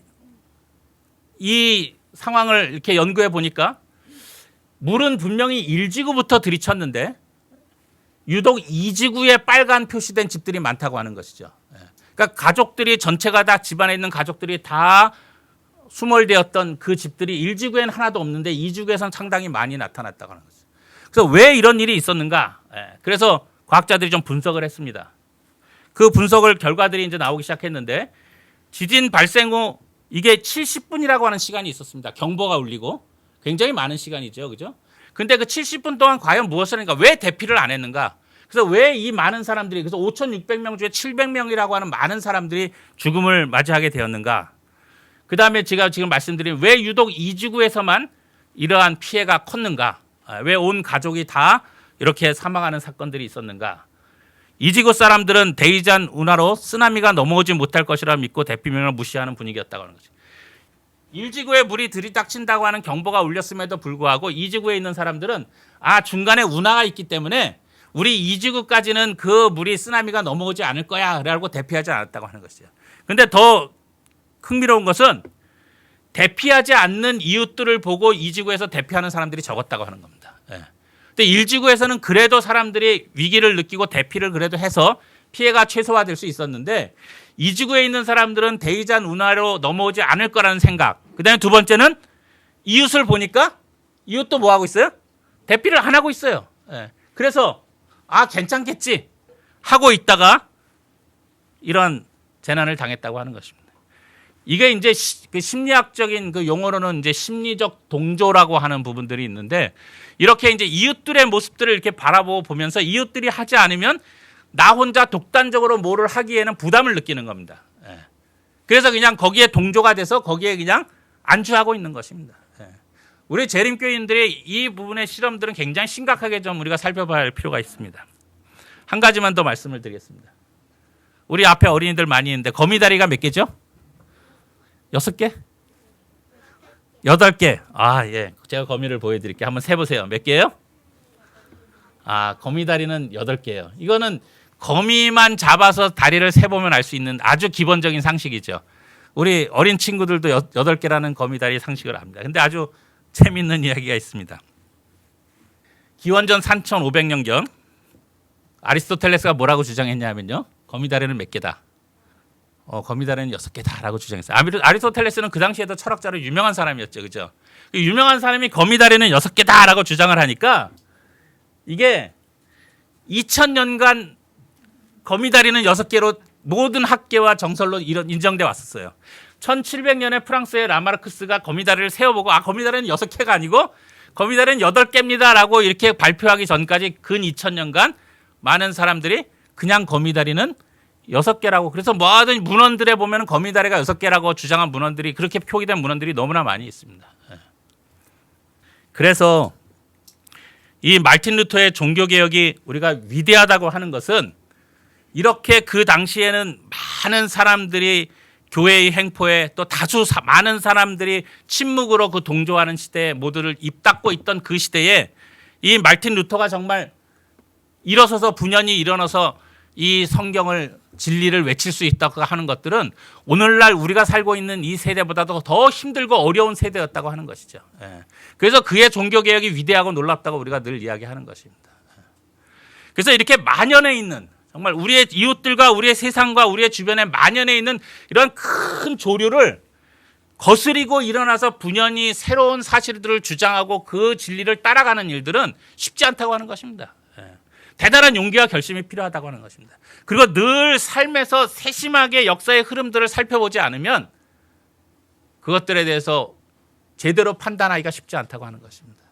[SPEAKER 1] 이 상황을 이렇게 연구해 보니까 물은 분명히 1지구부터 들이쳤는데 유독 2지구에 빨간 표시된 집들이 많다고 하는 것이죠. 그러니까 가족들이 전체가 다 집안에 있는 가족들이 다 수몰되었던 그 집들이 1지구에는 하나도 없는데 2지구에서는 상당히 많이 나타났다고 하는 거죠. 그래서 왜 이런 일이 있었는가? 그래서 과학자들이 좀 분석을 했습니다. 그 분석을 결과들이 이제 나오기 시작했는데 지진 발생 후 이게 70분이라고 하는 시간이 있었습니다. 경보가 울리고 굉장히 많은 시간이죠, 그죠? 근데 그 70분 동안 과연 무엇을 했는가? 왜 대피를 안 했는가? 그래서 왜 이 많은 사람들이 그래서 5,600명 중에 700명이라고 하는 많은 사람들이 죽음을 맞이하게 되었는가? 그 다음에 제가 지금 말씀드린 왜 유독 2지구에서만 이러한 피해가 컸는가? 왜 온 가족이 다 이렇게 사망하는 사건들이 있었는가? 2지구 사람들은 데이잔 운하로 쓰나미가 넘어오지 못할 것이라 믿고 대피명을 무시하는 분위기였다고 하는 거죠. 1지구에 물이 들이닥친다고 하는 경보가 울렸음에도 불구하고 2지구에 있는 사람들은 중간에 운하가 있기 때문에 우리 2지구까지는 그 물이 쓰나미가 넘어오지 않을 거야 라고 대피하지 않았다고 하는 것이죠. 그런데 더 흥미로운 것은 대피하지 않는 이웃들을 보고 이 지구에서 대피하는 사람들이 적었다고 하는 겁니다. 예. 근데 1지구에서는 그래도 사람들이 위기를 느끼고 대피를 그래도 해서 피해가 최소화될 수 있었는데 2지구에 있는 사람들은 대이전 운하로 넘어오지 않을 거라는 생각. 그다음에 두 번째는 이웃을 보니까 이웃도 뭐 하고 있어요? 대피를 안 하고 있어요. 예. 그래서 괜찮겠지 하고 있다가 이런 재난을 당했다고 하는 것입니다. 이게 이제 그 심리학적인 그 용어로는 이제 심리적 동조라고 하는 부분들이 있는데 이렇게 이제 이웃들의 모습들을 이렇게 바라보고 보면서 이웃들이 하지 않으면 나 혼자 독단적으로 뭐를 하기에는 부담을 느끼는 겁니다. 예. 그래서 그냥 거기에 동조가 돼서 거기에 그냥 안주하고 있는 것입니다. 예. 우리 재림교인들의 이 부분의 실험들은 굉장히 심각하게 좀 우리가 살펴봐야 할 필요가 있습니다. 한 가지만 더 말씀을 드리겠습니다. 우리 앞에 어린이들 많이 있는데 거미다리가 몇 개죠? 6개? 8개. 예. 제가 거미를 보여드릴게요. 한번 세보세요. 몇 개예요? 거미다리는 8개예요. 이거는 거미만 잡아서 다리를 세보면 알 수 있는 아주 기본적인 상식이죠. 우리 어린 친구들도 8개라는 거미다리 상식을 압니다. 근데 아주 재밌는 이야기가 있습니다. 기원전 3500년경 아리스토텔레스가 뭐라고 주장했냐면요. 거미다리는 몇 개다? 거미다리는 6개다라고 주장했어요. 아리스토텔레스는 그 당시에도 철학자로 유명한 사람이었죠. 그죠? 유명한 사람이 거미다리는 6개다라고 주장을 하니까 이게 2000년간 거미다리는 6개로 모든 학계와 정설로 인정돼 왔었어요. 1700년에 프랑스의 라마르크스가 거미다리를 세워보고 거미다리는 6개가 아니고 거미다리는 8개입니다라고 이렇게 발표하기 전까지 근 2000년간 많은 사람들이 그냥 거미다리는 6개라고 그래서 모든 문헌들에 보면 거미다리가 6개라고 주장한 문헌들이 그렇게 표기된 문헌들이 너무나 많이 있습니다. 그래서 이 마르틴 루터의 종교개혁이 우리가 위대하다고 하는 것은 이렇게 그 당시에는 많은 사람들이 교회의 행포에 또 다수 많은 사람들이 침묵으로 그 동조하는 시대에 모두를 입 닫고 있던 그 시대에 이 마르틴 루터가 정말 일어서서 분연히 일어나서 이 성경을 진리를 외칠 수 있다고 하는 것들은 오늘날 우리가 살고 있는 이 세대보다도 더 힘들고 어려운 세대였다고 하는 것이죠. 그래서 그의 종교개혁이 위대하고 놀랍다고 우리가 늘 이야기하는 것입니다. 그래서 이렇게 만연해 있는 정말 우리의 이웃들과 우리의 세상과 우리의 주변에 만연해 있는 이런 큰 조류를 거스리고 일어나서 분연히 새로운 사실들을 주장하고 그 진리를 따라가는 일들은 쉽지 않다고 하는 것입니다. 대단한 용기와 결심이 필요하다고 하는 것입니다. 그리고 늘 삶에서 세심하게 역사의 흐름들을 살펴보지 않으면 그것들에 대해서 제대로 판단하기가 쉽지 않다고 하는 것입니다.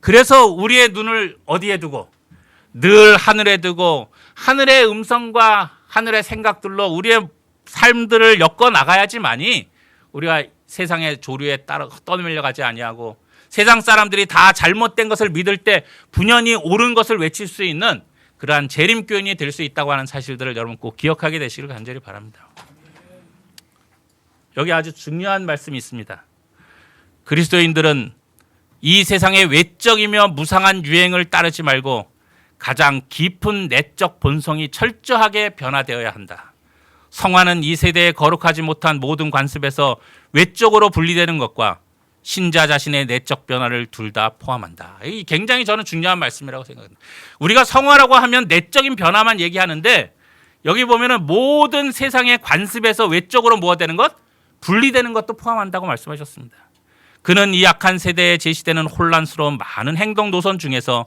[SPEAKER 1] 그래서 우리의 눈을 어디에 두고 늘 하늘에 두고 하늘의 음성과 하늘의 생각들로 우리의 삶들을 엮어 나가야지만이 우리가 세상의 조류에 따라 떠밀려가지 아니하고 세상 사람들이 다 잘못된 것을 믿을 때 분연히 옳은 것을 외칠 수 있는 그러한 재림교인이 될 수 있다고 하는 사실들을 여러분 꼭 기억하게 되시길 간절히 바랍니다. 여기 아주 중요한 말씀이 있습니다. 그리스도인들은 이 세상의 외적이며 무상한 유행을 따르지 말고 가장 깊은 내적 본성이 철저하게 변화되어야 한다. 성화는 이 세대에 거룩하지 못한 모든 관습에서 외적으로 분리되는 것과 신자 자신의 내적 변화를 둘 다 포함한다. 이 굉장히 저는 중요한 말씀이라고 생각합니다. 우리가 성화라고 하면 내적인 변화만 얘기하는데 여기 보면은 모든 세상의 관습에서 외적으로 뭐가 되는 것? 분리되는 것도 포함한다고 말씀하셨습니다. 그는 이 약한 세대에 제시되는 혼란스러운 많은 행동 노선 중에서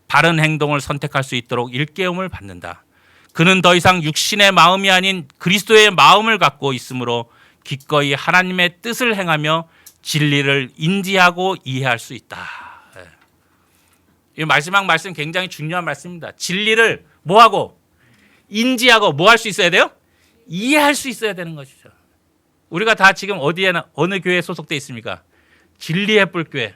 [SPEAKER 1] 바른 행동을 선택할 수 있도록 일깨움을 받는다. 그는 더 이상 육신의 마음이 아닌 그리스도의 마음을 갖고 있으므로 기꺼이 하나님의 뜻을 행하며 진리를 인지하고 이해할 수 있다. 이 마지막 말씀 굉장히 중요한 말씀입니다. 진리를 뭐하고? 인지하고 뭐 할 수 있어야 돼요? 이해할 수 있어야 되는 것이죠. 우리가 다 지금 어느 교회에 소속돼 있습니까? 진리의 뿔교회.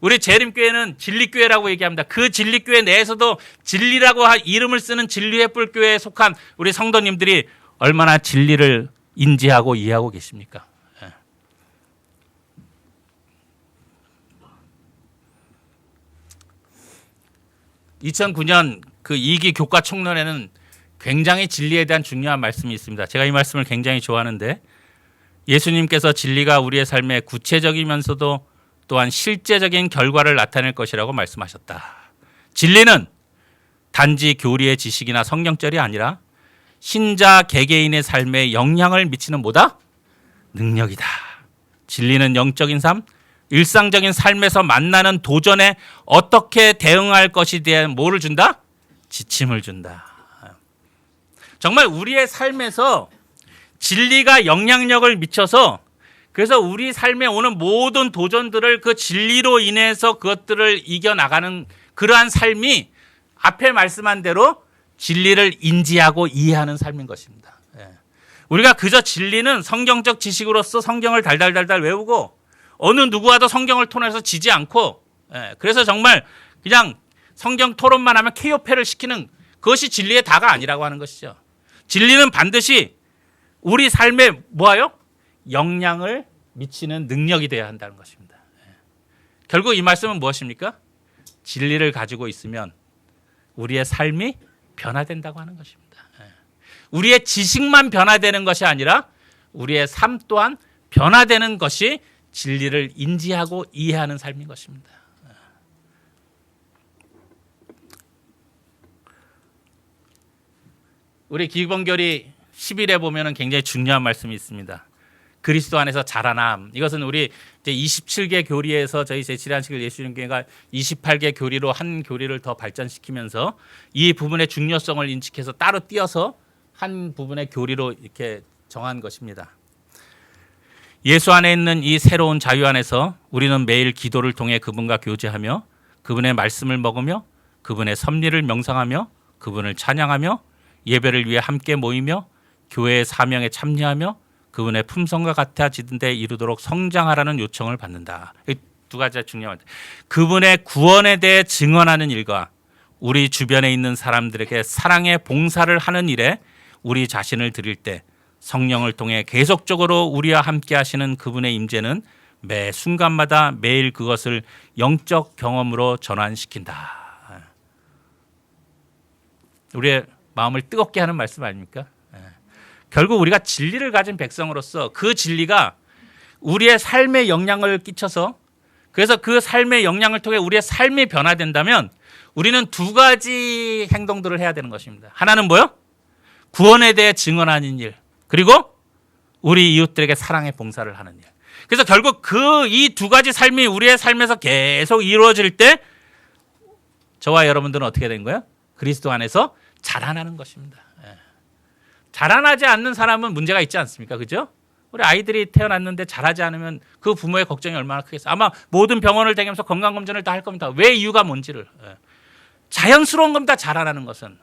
[SPEAKER 1] 우리 재림교회는 진리교회라고 얘기합니다. 그 진리교회 내에서도 진리라고 이름을 쓰는 진리의 뿔교회에 속한 우리 성도님들이 얼마나 진리를 인지하고 이해하고 계십니까? 2009년 그 2기 교과 총론에는 굉장히 진리에 대한 중요한 말씀이 있습니다. 제가 이 말씀을 굉장히 좋아하는데 예수님께서 진리가 우리의 삶에 구체적이면서도 또한 실제적인 결과를 나타낼 것이라고 말씀하셨다. 진리는 단지 교리의 지식이나 성경절이 아니라 신자 개개인의 삶에 영향을 미치는 뭐다? 능력이다. 진리는 영적인 삶, 일상적인 삶에서 만나는 도전에 어떻게 대응할 것에 대한 뭐를 준다? 지침을 준다. 정말 우리의 삶에서 진리가 영향력을 미쳐서 그래서 우리 삶에 오는 모든 도전들을 그 진리로 인해서 그것들을 이겨나가는 그러한 삶이 앞에 말씀한 대로 진리를 인지하고 이해하는 삶인 것입니다. 우리가 그저 진리는 성경적 지식으로서 성경을 달달달달 외우고 어느 누구와도 성경을 통해서 지지 않고 그래서 정말 그냥 성경 토론만 하면 KO패를 시키는 그것이 진리의 다가 아니라고 하는 것이죠. 진리는 반드시 우리 삶에 뭐예요? 영향을 미치는 능력이 되어야 한다는 것입니다. 결국 이 말씀은 무엇입니까? 진리를 가지고 있으면 우리의 삶이 변화된다고 하는 것입니다. 우리의 지식만 변화되는 것이 아니라 우리의 삶 또한 변화되는 것이 진리를 인지하고 이해하는 삶인 것입니다. 우리 기본결의 10일에 보면 굉장히 중요한 말씀이 있습니다. 그리스도 안에서 자라남. 이것은 우리 이제 27개 교리에서 저희 제7안식일 예수님교회가 28개 교리로 한 교리를 더 발전시키면서 이 부분의 중요성을 인식해서 따로 띄어서 한 부분의 교리로 이렇게 정한 것입니다. 예수 안에 있는 이 새로운 자유 안에서 우리는 매일 기도를 통해 그분과 교제하며 그분의 말씀을 먹으며 그분의 섭리를 명상하며 그분을 찬양하며 예배를 위해 함께 모이며 교회의 사명에 참여하며 그분의 품성과 같아지는 데 이르도록 성장하라는 요청을 받는다. 이 두 가지가 중요합니다. 그분의 구원에 대해 증언하는 일과 우리 주변에 있는 사람들에게 사랑의 봉사를 하는 일에 우리 자신을 드릴 때 성령을 통해 계속적으로 우리와 함께 하시는 그분의 임재는 매 순간마다 매일 그것을 영적 경험으로 전환시킨다. 우리의 마음을 뜨겁게 하는 말씀 아닙니까? 결국 우리가 진리를 가진 백성으로서 그 진리가 우리의 삶에 영향을 끼쳐서 그래서 그 삶의 영향을 통해 우리의 삶이 변화된다면 우리는 두 가지 행동들을 해야 되는 것입니다. 하나는 뭐요? 구원에 대해 증언하는 일, 그리고 우리 이웃들에게 사랑의 봉사를 하는 일. 그래서 결국 그 이 두 가지 삶이 우리의 삶에서 계속 이루어질 때 저와 여러분들은 어떻게 된 거예요? 그리스도 안에서 자라나는 것입니다. 자라나지 않는 사람은 문제가 있지 않습니까? 그죠? 우리 아이들이 태어났는데 자라지 않으면 그 부모의 걱정이 얼마나 크겠어요. 아마 모든 병원을 다니면서 건강검진을 다 할 겁니다. 왜 이유가 뭔지를. 자연스러운 겁니다. 자라나는 것은.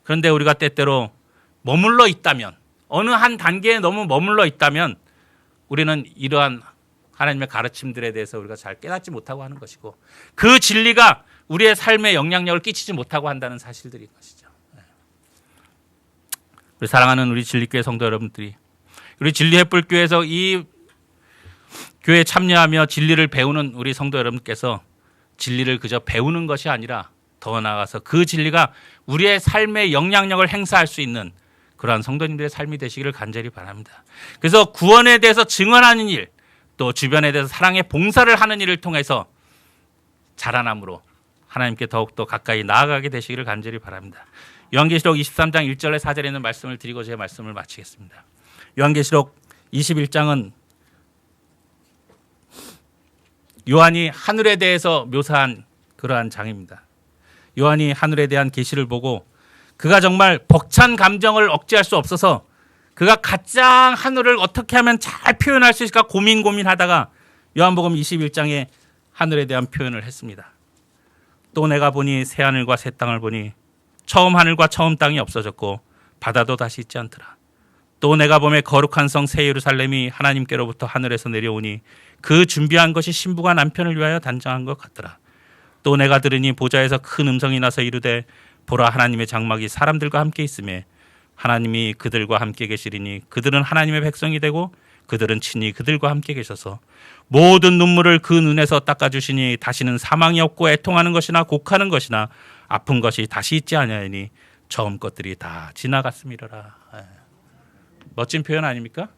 [SPEAKER 1] 그런데 우리가 때때로 머물러 있다면 어느 한 단계에 너무 머물러 있다면 우리는 이러한 하나님의 가르침들에 대해서 우리가 잘 깨닫지 못하고 하는 것이고 그 진리가 우리의 삶에 영향력을 끼치지 못하고 한다는 사실들인 것이죠. 우리 사랑하는 우리 진리교회 성도 여러분들이 우리 진리햇불교회에서 이 교회에 참여하며 진리를 배우는 우리 성도 여러분께서 진리를 그저 배우는 것이 아니라 더 나아가서 그 진리가 우리의 삶에 영향력을 행사할 수 있는 그러한 성도님들의 삶이 되시기를 간절히 바랍니다. 그래서 구원에 대해서 증언하는 일, 또 주변에 대해서 사랑의 봉사를 하는 일을 통해서 자라남으로 하나님께 더욱더 가까이 나아가게 되시기를 간절히 바랍니다. 요한계시록 23장 1절에 4절에 있는 말씀을 드리고 제 말씀을 마치겠습니다. 요한계시록 21장은 요한이 하늘에 대해서 묘사한 그러한 장입니다. 요한이 하늘에 대한 계시를 보고 그가 정말 벅찬 감정을 억제할 수 없어서 그가 가장 하늘을 어떻게 하면 잘 표현할 수 있을까 고민하다가 요한복음 21장에 하늘에 대한 표현을 했습니다. 또 내가 보니 새 하늘과 새 땅을 보니 처음 하늘과 처음 땅이 없어졌고 바다도 다시 있지 않더라. 또 내가 보매 거룩한 성 새 예루살렘이 하나님께로부터 하늘에서 내려오니 그 준비한 것이 신부가 남편을 위하여 단장한 것 같더라. 또 내가 들으니 보좌에서 큰 음성이 나서 이르되 보라 하나님의 장막이 사람들과 함께 있으매 하나님이 그들과 함께 계시리니 그들은 하나님의 백성이 되고 그들은 친히 그들과 함께 계셔서 모든 눈물을 그 눈에서 닦아주시니 다시는 사망이 없고 애통하는 것이나 곡하는 것이나 아픈 것이 다시 있지 아니하니 처음 것들이 다 지나갔음이로라. 멋진 표현 아닙니까?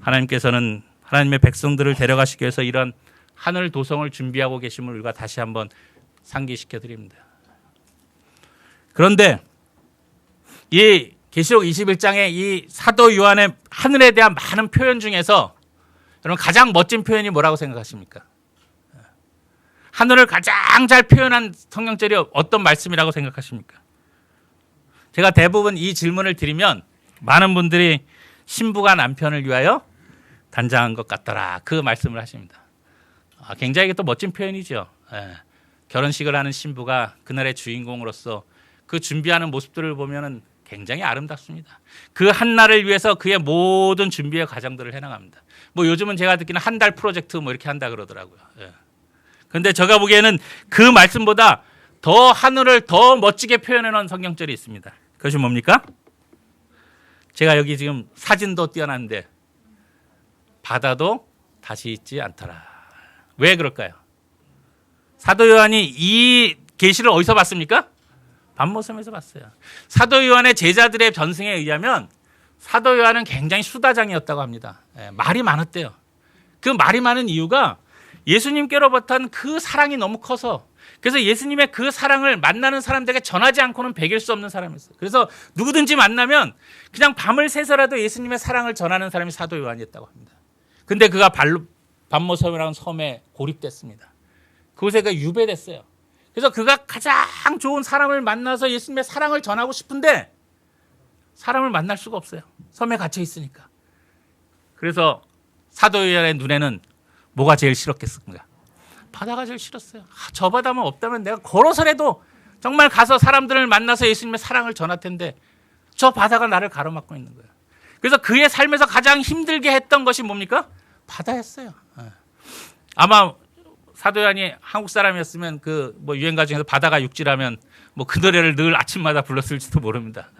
[SPEAKER 1] 하나님께서는 하나님의 백성들을 데려가시기 위해서 이런 하늘 도성을 준비하고 계심을 우리가 다시 한번 상기시켜 드립니다. 그런데 이 계시록 21장의 이 사도 요한의 하늘에 대한 많은 표현 중에서 여러분 가장 멋진 표현이 뭐라고 생각하십니까? 하늘을 가장 잘 표현한 성경절이 어떤 말씀이라고 생각하십니까? 제가 대부분 이 질문을 드리면 많은 분들이 신부가 남편을 위하여 단장한 것 같더라 그 말씀을 하십니다. 굉장히 또 멋진 표현이죠. 결혼식을 하는 신부가 그날의 주인공으로서 그 준비하는 모습들을 보면은 굉장히 아름답습니다. 그 한날을 위해서 그의 모든 준비의 과정들을 해나갑니다. 뭐 요즘은 제가 듣기는 한 달 프로젝트 뭐 이렇게 한다 그러더라고요. 그런데 제가 보기에는 그 말씀보다 더 하늘을 더 멋지게 표현해 놓은 성경절이 있습니다. 그것이 뭡니까? 제가 여기 지금 사진도 띄워놨는데 바다도 다시 있지 않더라. 왜 그럴까요? 사도 요한이 이 계시를 어디서 봤습니까? 반모섬에서 봤어요. 사도 요한의 제자들의 전승에 의하면 사도 요한은 굉장히 수다장이었다고 합니다. 말이 많았대요. 그 말이 많은 이유가 예수님께로부터 그 사랑이 너무 커서, 그래서 예수님의 그 사랑을 만나는 사람들에게 전하지 않고는 배길 수 없는 사람이었어요. 그래서 누구든지 만나면 그냥 밤을 새서라도 예수님의 사랑을 전하는 사람이 사도 요한이었다고 합니다. 근데 그가 반모섬이라는 섬에 고립됐습니다. 그곳에 그가 유배됐어요. 그래서 그가 가장 좋은 사람을 만나서 예수님의 사랑을 전하고 싶은데 사람을 만날 수가 없어요. 섬에 갇혀 있으니까. 그래서 사도 요한의 눈에는 뭐가 제일 싫었겠습니까? 바다가 제일 싫었어요. 저 바다만 없다면 내가 걸어서라도 정말 가서 사람들을 만나서 예수님의 사랑을 전할 텐데 저 바다가 나를 가로막고 있는 거예요. 그래서 그의 삶에서 가장 힘들게 했던 것이 뭡니까? 바다였어요. 아마 사도 요한이 한국 사람이었으면 그 뭐 유행가 중에서 바다가 육지라면 뭐 그 노래를 늘 아침마다 불렀을지도 모릅니다.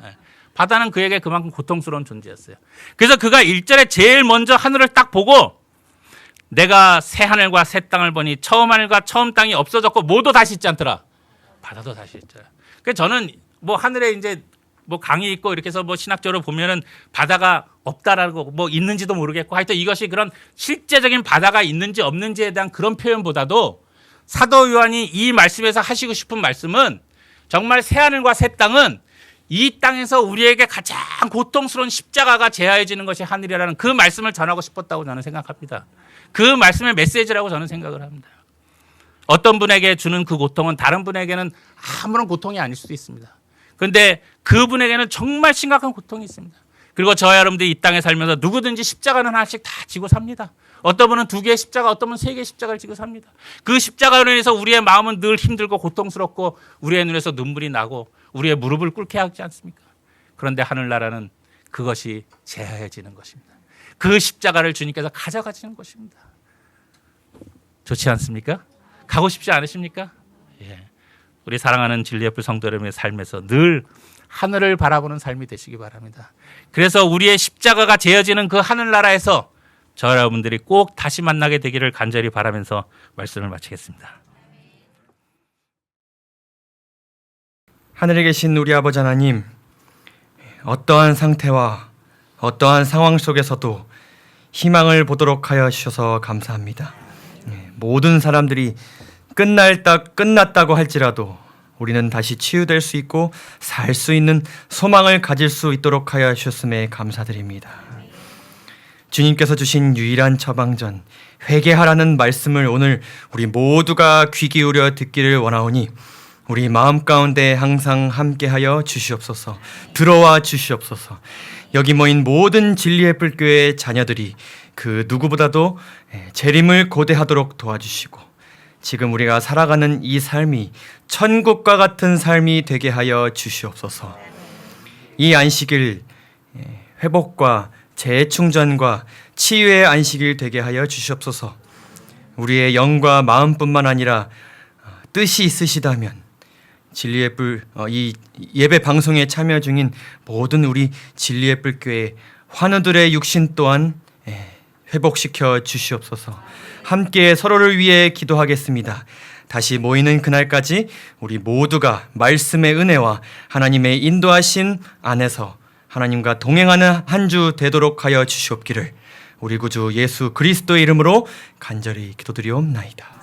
[SPEAKER 1] 바다는 그에게 그만큼 고통스러운 존재였어요. 그래서 그가 1절에 제일 먼저 하늘을 딱 보고 내가 새 하늘과 새 땅을 보니 처음 하늘과 처음 땅이 없어졌고 모두 다시 있지 않더라. 바다도 다시 있더라. 그래서 저는 뭐 하늘에 이제 뭐 강이 있고 이렇게 해서 뭐 신학적으로 보면은 바다가 없다라고 뭐 있는지도 모르겠고 하여튼 이것이 그런 실제적인 바다가 있는지 없는지에 대한 그런 표현보다도 사도 요한이 이 말씀에서 하시고 싶은 말씀은 정말 새 하늘과 새 땅은 이 땅에서 우리에게 가장 고통스러운 십자가가 제하해지는 것이 하늘이라는 그 말씀을 전하고 싶었다고 저는 생각합니다. 그 말씀의 메시지라고 저는 생각을 합니다. 어떤 분에게 주는 그 고통은 다른 분에게는 아무런 고통이 아닐 수도 있습니다. 그런데 그분에게는 정말 심각한 고통이 있습니다. 그리고 저와 여러분들이 이 땅에 살면서 누구든지 십자가는 하나씩 다 지고 삽니다. 어떤 분은 2개의 십자가, 어떤 분은 3개의 십자가를 지고 삽니다. 그 십자가로 인해서 우리의 마음은 늘 힘들고 고통스럽고 우리의 눈에서 눈물이 나고 우리의 무릎을 꿇게 하지 않습니까? 그런데 하늘나라는 그것이 제하해지는 것입니다. 그 십자가를 주님께서 가져가시는 것입니다. 좋지 않습니까? 가고 싶지 않으십니까? 예. 우리 사랑하는 진리의 불 성도 여러분의 삶에서 늘 하늘을 바라보는 삶이 되시기 바랍니다. 그래서 우리의 십자가가 제어지는 그 하늘나라에서 저 여러분들이 꼭 다시 만나게 되기를 간절히 바라면서 말씀을 마치겠습니다.
[SPEAKER 2] 하늘에 계신 우리 아버지 하나님, 어떠한 상태와 어떠한 상황 속에서도 희망을 보도록 하여 주셔서 감사합니다. 모든 사람들이 끝났다고 할지라도 우리는 다시 치유될 수 있고 살 수 있는 소망을 가질 수 있도록 하여 주셨음에 감사드립니다. 주님께서 주신 유일한 처방전, 회개하라는 말씀을 오늘 우리 모두가 귀 기울여 듣기를 원하오니 우리 마음 가운데 항상 함께하여 주시옵소서. 들어와 주시옵소서. 여기 모인 모든 진리의 불교의 자녀들이 그 누구보다도 재림을 고대하도록 도와주시고 지금 우리가 살아가는 이 삶이 천국과 같은 삶이 되게 하여 주시옵소서. 이 안식일 회복과 재충전과 치유의 안식일 되게 하여 주시옵소서. 우리의 영과 마음뿐만 아니라 뜻이 있으시다면 진리의 불 이 예배 방송에 참여 중인 모든 우리 진리의 불교의 환우들의 육신 또한 회복시켜 주시옵소서. 함께 서로를 위해 기도하겠습니다. 다시 모이는 그날까지 우리 모두가 말씀의 은혜와 하나님의 인도하심 안에서 하나님과 동행하는 한 주 되도록 하여 주시옵기를 우리 구주 예수 그리스도의 이름으로 간절히 기도드리옵나이다.